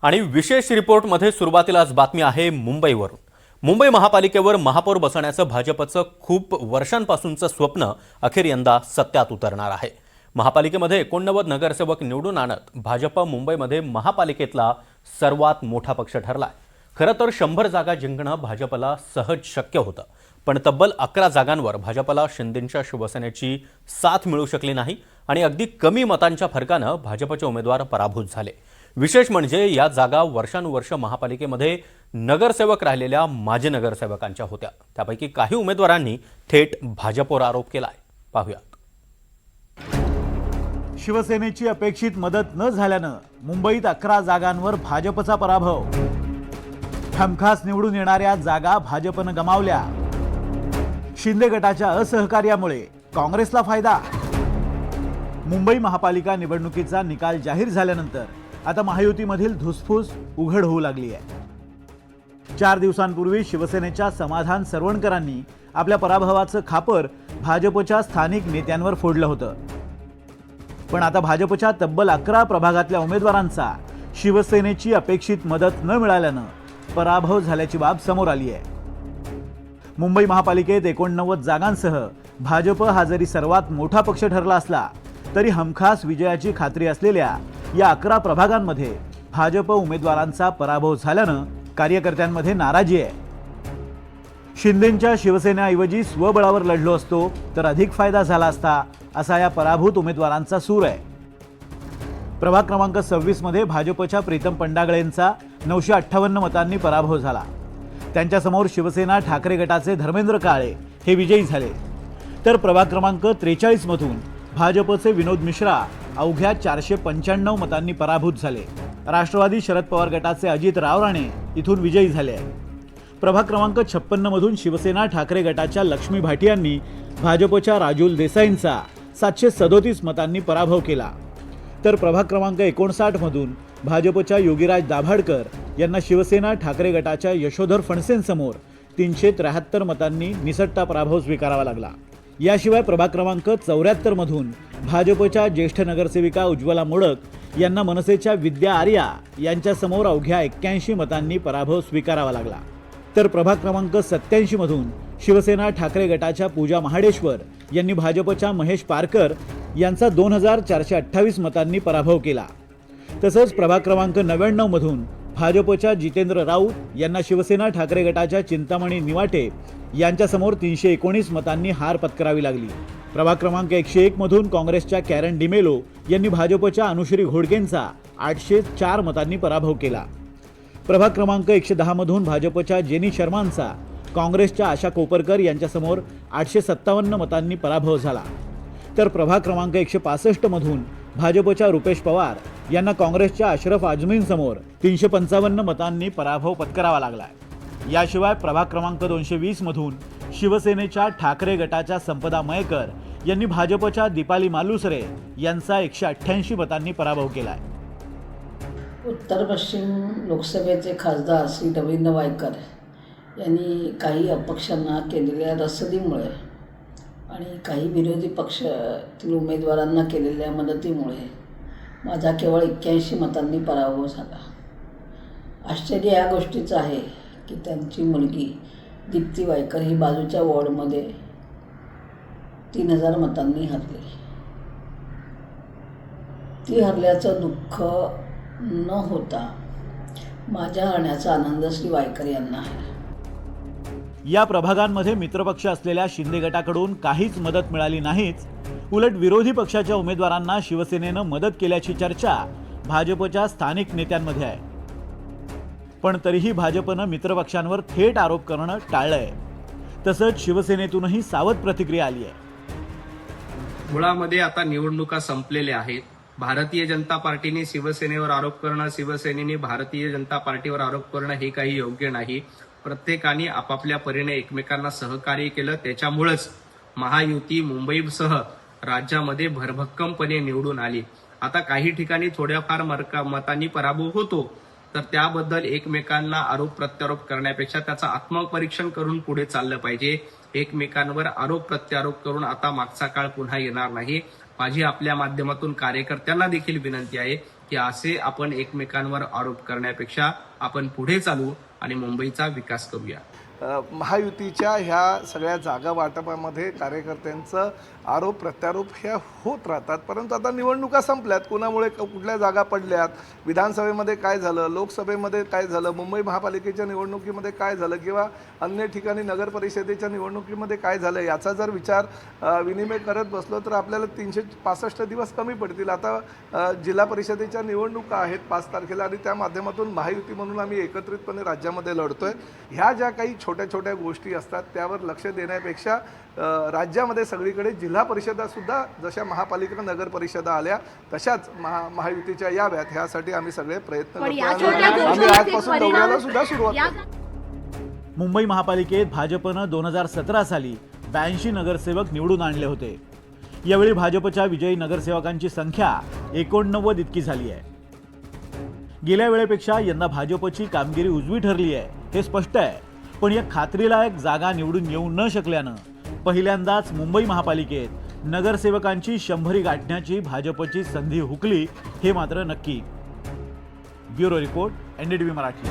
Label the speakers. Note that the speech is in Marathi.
Speaker 1: आणि विशेष रिपोर्टमध्ये सुरुवातीलाच बातमी आहे मुंबईवरून। मुंबई महापालिकेवर महापौर बसवण्याचं भाजपचं खूप वर्षांपासूनचं स्वप्न अखेर यंदा सत्यात उतरणार आहे। महापालिकेमध्ये 89 नगरसेवक निवडून आणत भाजप मुंबईमध्ये महापालिकेतला सर्वात मोठा पक्ष ठरलाय। खरं तर 100 जागा जिंकणं भाजपला सहज शक्य होतं, पण तब्बल 11 जागांवर भाजपला शिंदेंच्या शिवसेनेची साथ मिळू शकली नाही आणि अगदी कमी मतांच्या फरकानं भाजपचे उमेदवार पराभूत झाले। विशेष म्हणजे या जागा वर्षानुवर्ष महापालिकेमध्ये नगरसेवक राहिलेल्या माजी नगरसेवकांच्या होत्या। त्यापैकी काही उमेदवारांनी थेट भाजपवर आरोप केलाय। पाहूया।
Speaker 2: शिवसेनेची अपेक्षित मदत न झाल्यानं मुंबईत 11 जागांवर भाजपचा पराभव। हमखास निवडून येणाऱ्या जागा भाजपनं गमावल्या। शिंदे गटाच्या असहकार्यामुळे काँग्रेसला फायदा। मुंबई महापालिका निवडणुकीचा निकाल जाहीर झाल्यानंतर आता महायुतीमधील धुसफूस उघड होऊ लागली आहे। 4 दिवसांपूर्वी शिवसेनेच्या समाधान सरवणकरांनी आपल्या पराभवाचं खापर भाजपच्या स्थानिक नेत्यांवर फोडलं होतं, पण आता भाजपच्या तब्बल 11 प्रभागातल्या उमेदवारांचा शिवसेनेची अपेक्षित मदत न मिळाल्यानं पराभव झाल्याची बाब समोर आली आहे। मुंबई महापालिकेत 89 जागांसह भाजप हा जरी सर्वात मोठा पक्ष ठरला असला तरी हमखास विजयाची खात्री असलेल्या या 11 प्रभागांमध्ये भाजप उमेदवारांचा पराभव झाल्यानं कार्यकर्त्यांमध्ये नाराजी आहे। शिंदेंच्या शिवसेनेऐवजी स्वबळावर लढलो असतो तर अधिक फायदा झाला असता, असा या पराभूत उमेदवारांचा सूर आहे। प्रभाग क्रमांक 26 मध्ये भाजपच्या प्रीतम पंडागळेंचा 958 मतांनी पराभव झाला। त्यांच्यासमोर शिवसेना ठाकरे गटाचे धर्मेंद्र काळे हे विजयी झाले, तर प्रभाग क्रमांक 43 मधून भाजपचे विनोद मिश्रा अवघ्या 495 मतांनी पराभूत झाले। राष्ट्रवादी शरद पवार गटाचे अजित रावराणे इथून विजयी झाले। प्रभाग क्रमांक 56 मधून शिवसेना ठाकरे गटाच्या लक्ष्मी भाटियांनी भाजपच्या राजुल देसाईंचा 737 मतांनी पराभव केला, तर प्रभाग क्रमांक 59 मधून भाजपच्या योगीराज दाभाडकर यांना शिवसेना ठाकरे गटाच्या यशोधर फणसेंसमोर 373 मतांनी निसटता पराभव स्वीकारावा लागला। याशिवाय प्रभाग क्रमांक 74 मधून भाजपच्या ज्येष्ठ नगरसेविका उज्ज्वला मोडक यांना मनसेच्या विद्या आर्या यांच्यासमोर अवघ्या 81 मतांनी पराभव स्वीकारावा लागला, तर प्रभाग क्रमांक 87 मधून शिवसेना ठाकरे गटाच्या पूजा महाडेश्वर यांनी भाजपच्या महेश पारकर यांचा 2428 मतांनी पराभव केला। तसंच प्रभाग क्रमांक 99 मधून भाजपच्या जितेंद्र राऊत यांना शिवसेना ठाकरे गटाच्या चिंतामणी निवाटे यांच्यासमोर 319 मतांनी हार पत्करावी लागली। प्रभाग क्रमांक 101 मधून काँग्रेसच्या कॅरन डिमेलो यांनी भाजपच्या अनुश्री घोडकेंचा 804 मतांनी पराभव केला। प्रभाग क्रमांक 110 मधून भाजपच्या जेनी शर्मांचा काँग्रेसच्या आशा कोपरकर यांच्यासमोर 857 मतांनी पराभव झाला, तर प्रभाग क्रमांक 165 मधून भाजपच्या रुपेश पवार यांना काँग्रेसच्या अशरफ आजमींसमोर 355 मतांनी पराभव पत्करावा लागलाय। याशिवाय प्रभाग क्रमांक 220 मधून शिवसेनेच्या ठाकरे गटाच्या संपदा मयेकर यांनी भाजपच्या दीपाली मालुसरे यांचा 188 मतांनी पराभव केलाय।
Speaker 3: उत्तर पश्चिम लोकसभेचे खासदार श्री रवींद्र वायकर यांनी काही अपक्षांना केलेल्या रसदीमुळे आणि काही विरोधी पक्षातील उमेदवारांना केलेल्या मदतीमुळे माझा केवळ 81 मतांनी पराभव झाला। आश्चर्य या गोष्टीचं आहे की त्यांची मुलगी दीप्ती वायकर ही बाजूच्या वॉर्डमध्ये 3000 मतांनी हरली। ती हरल्याचं दुःख न होता माझ्या हरण्याचा आनंद श्री वायकर यांना आहे।
Speaker 2: या प्रभागांमध्ये मित्रपक्ष असलेल्या शिंदे गटाकडून काहीच मदत मिळाली नाहीच, उलट विरोधी पक्षाच्या उमेदवारांना शिवसेनेनं मदत केल्याची चर्चा भाजपच्या स्थानिक नेत्यांमध्ये आहे। पण तरीही भाजपनं मित्रपक्षांवर थेट आरोप करणं टाळलंय। तसंच शिवसेनेतूनही सावध प्रतिक्रिया आली आहे।
Speaker 4: मुळामध्ये आता निवडणुका संपलेल्या आहेत। भारतीय जनता पार्टीने शिवसेनेवर आरोप करणं, शिवसेनेने भारतीय जनता पार्टीवर आरोप करणं हे काही योग्य नाही। प्रत्येकाने आपापल्या परीने एकमेकांना सहकार्य केलं, त्याच्यामुळेच महायुती मुंबईसह राज्यामध्ये भरभक्कमपणे निवडून आली। आता काही ठिकाणी थोड्याफार मतांनी पराभव होतो, तर त्याबद्दल एकमेकांना आरोप प्रत्यारोप करण्यापेक्षा त्याचं आत्मपरीक्षण करून पुढे चाललं पाहिजे। एकमेकांवर आरोप प्रत्यारोप करून आता मागचा काळ पुन्हा येणार नाही। माझी आपल्या माध्यमातून कार्यकर्त्यांना देखील विनंती आहे की असे आपण एकमेकांवर आरोप करण्यापेक्षा आपण पुढे चालू आणि मुंबईचा विकास करूया.
Speaker 5: महायुतीच्या ह्या सगळ्या जागा वाटपामध्ये कार्यकर्त्यांचं आरोप प्रत्यारोप ह्या होत राहतात, परंतु आता निवडणुका संपल्यात. कुणामुळे कुठल्या जागा पडल्यात, विधानसभेमध्ये काय झालं, लोकसभेमध्ये काय झालं, मुंबई महापालिकेच्या निवडणुकीमध्ये काय झालं किंवा अन्य ठिकाणी नगर परिषदेच्या निवडणुकीमध्ये काय झालं, याचा जर विचार विनिमय करत बसलो तर आपल्याला 365 दिवस कमी पडतील. आता जिल्हा परिषदेच्या निवडणुका आहेत 5 तारखेला आणि त्या माध्यमातून महायुती म्हणून आम्ही एकत्रितपणे राज्यामध्ये लढतोय. ह्या ज्या काही छोट्या छोट्या गोष्टी असतात त्यावर लक्ष देण्यापेक्षा राज्यामध्ये सगळीकडे जिल्हा परिषदा सुद्धा जशा महापालिका नगर परिषदा आल्या तशाच महायुतीच्या याव्यात ह्यासाठी आम्ही सगळे प्रयत्न करतो. आम्ही आजपासून दौऱ्याला सुद्धा सुरुवात करतो.
Speaker 2: मुंबई महापालिकेत भाजपनं 2017 साली 82 नगरसेवक निवडून आणले होते. यावेळी भाजपच्या विजयी नगरसेवकांची संख्या 89 इतकी झाली आहे. गेल्या वेळेपेक्षा यंदा भाजपची कामगिरी उजवी ठरली आहे हे स्पष्ट आहे. पण या खात्रीलायक जागा निवडून येऊ न शकल्यानं पहिल्यांदाच मुंबई महापालिकेत नगरसेवकांची 100 गाठण्याची भाजपची संधी हुकली हे मात्र नक्की. Bureau report, NDTV Marathi.